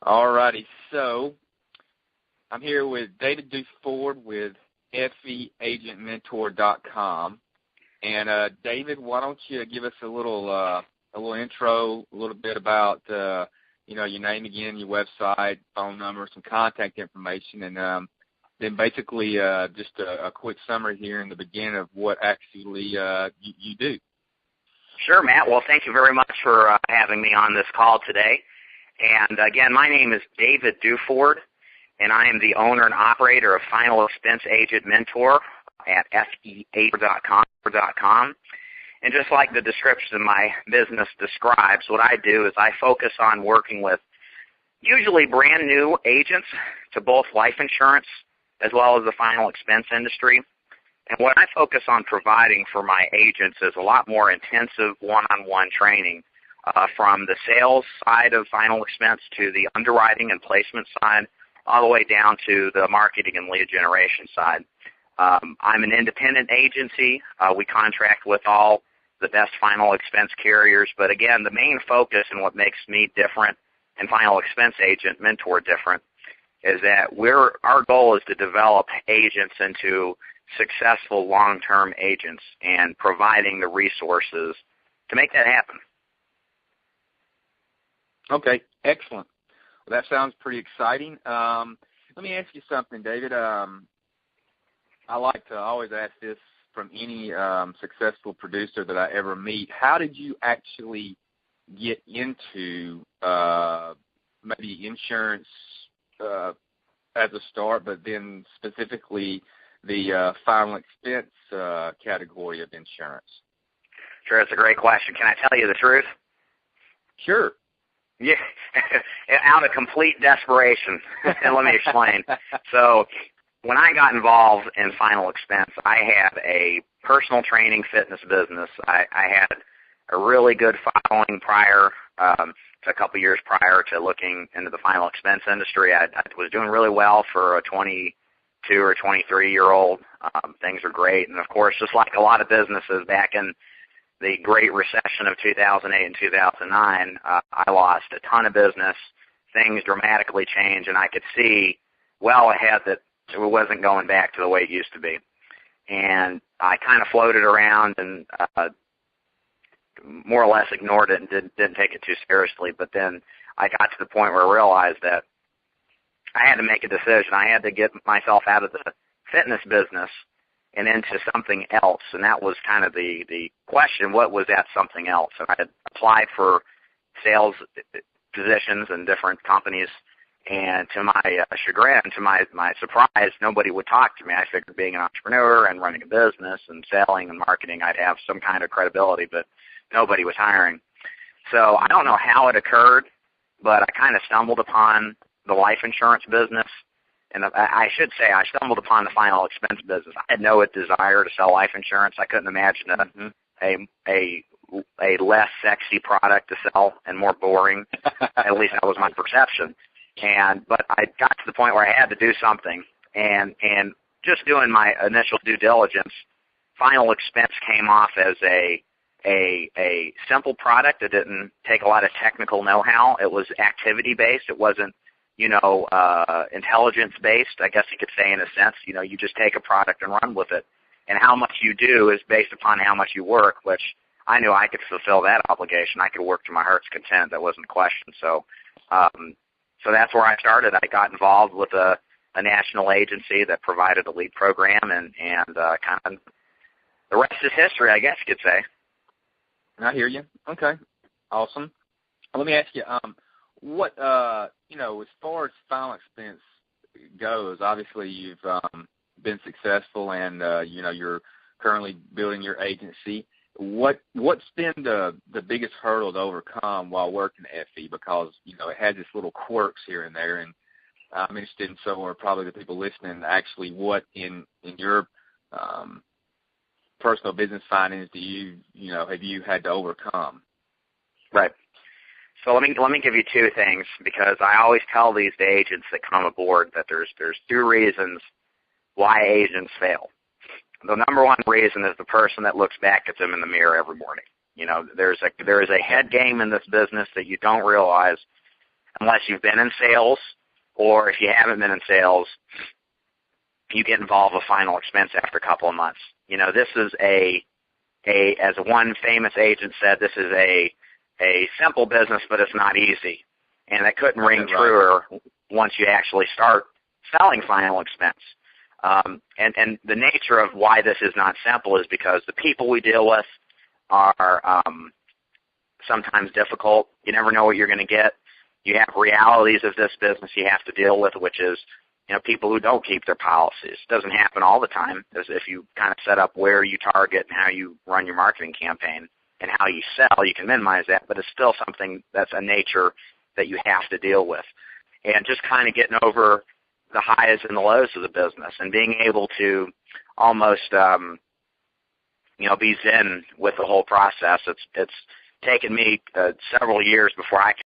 All righty. So I'm here with David Duford with FEAgentmentor.com. And David, why don't you give us a little intro, a little bit about your name again, your website, phone number, some contact information, and then basically just a quick summary here in the beginning of what actually you do. Sure, Matt. Well, thank you very much for having me on this call today. And again, my name is David Duford, and I am the owner and operator of Final Expense Agent Mentor at FEAgentmentor.com. And just like the description of my business describes, what I do is I focus on working with usually brand new agents to both life insurance as well as the final expense industry. And what I focus on providing for my agents is a lot more intensive one-on-one training from the sales side of final expense to the underwriting and placement side, all the way down to the marketing and lead generation side. I'm an independent agency. We contract with all the best final expense carriers. But again, the main focus and what makes me different and Final Expense Agent Mentor different is that our goal is to develop agents into successful long-term agents and providing the resources to make that happen. Okay, excellent. Well, that sounds pretty exciting. Let me ask you something, David. I like to always ask this from any successful producer that I ever meet. How did you actually get into maybe insurance as a start, but then specifically the final expense category of insurance? Sure, that's a great question. Can I tell you the truth? Sure. Yeah, out of complete desperation. And let me explain. So when I got involved in final expense, I had a personal training fitness business. I had a really good following prior to a couple years prior to looking into the final expense industry. I was doing really well for a 22 or 23-year-old. Things are great. And, of course, just like a lot of businesses back in the Great Recession of 2008 and 2009, I lost a ton of business. Things dramatically changed, and I could see well ahead that it wasn't going back to the way it used to be. And I kind of floated around and more or less ignored it and didn't take it too seriously. But then I got to the point where I realized that I had to make a decision. I had to get myself out of the fitness business and into something else, and that was kind of the question, what was that something else? And I had applied for sales positions in different companies, and to my chagrin, to my surprise, nobody would talk to me. I figured being an entrepreneur and running a business and selling and marketing, I'd have some kind of credibility, but nobody was hiring. So I don't know how it occurred, but I kind of stumbled upon the life insurance business. And I should say I stumbled upon the final expense business. I had no desire to sell life insurance. I couldn't imagine a less sexy product to sell and more boring. At least that was my perception. But I got to the point where I had to do something. And just doing my initial due diligence, final expense came off as a simple product. It didn't take a lot of technical know-how. It was activity-based. It wasn't intelligence-based, I guess you could say in a sense. You just take a product and run with it. And how much you do is based upon how much you work, which I knew I could fulfill that obligation. I could work to my heart's content. That wasn't a question. So that's where I started. I got involved with a national agency that provided a lead program, and kind of the rest is history, I guess you could say. I hear you. Okay. Awesome. Let me ask you, what, as far as final expense goes, obviously you've been successful and, you're currently building your agency. What's been the biggest hurdle to overcome while working at FE? Because, it has its little quirks here and there, and I'm interested in some, or probably the people listening, actually what in your personal business findings have you had to overcome? Right. So let me give you two things, because I always tell these to agents that come aboard that there's two reasons why agents fail. The number one reason is the person that looks back at them in the mirror every morning. There is a head game in this business that you don't realize unless you've been in sales, or if you haven't been in sales, you get involved with final expense after a couple of months. This is as one famous agent said, this is a simple business, but it's not easy. And that couldn't ring truer once you actually start selling final expense. And the nature of why this is not simple is because the people we deal with are sometimes difficult. You never know what you're going to get. You have realities of this business you have to deal with, which is people who don't keep their policies. It doesn't happen all the time. If you kind of set up where you target and how you run your marketing campaign and how you sell, you can minimize that, but it's still something that's a nature that you have to deal with. And just kind of getting over the highs and the lows of the business and being able to almost, be zen with the whole process. It's taken me several years before I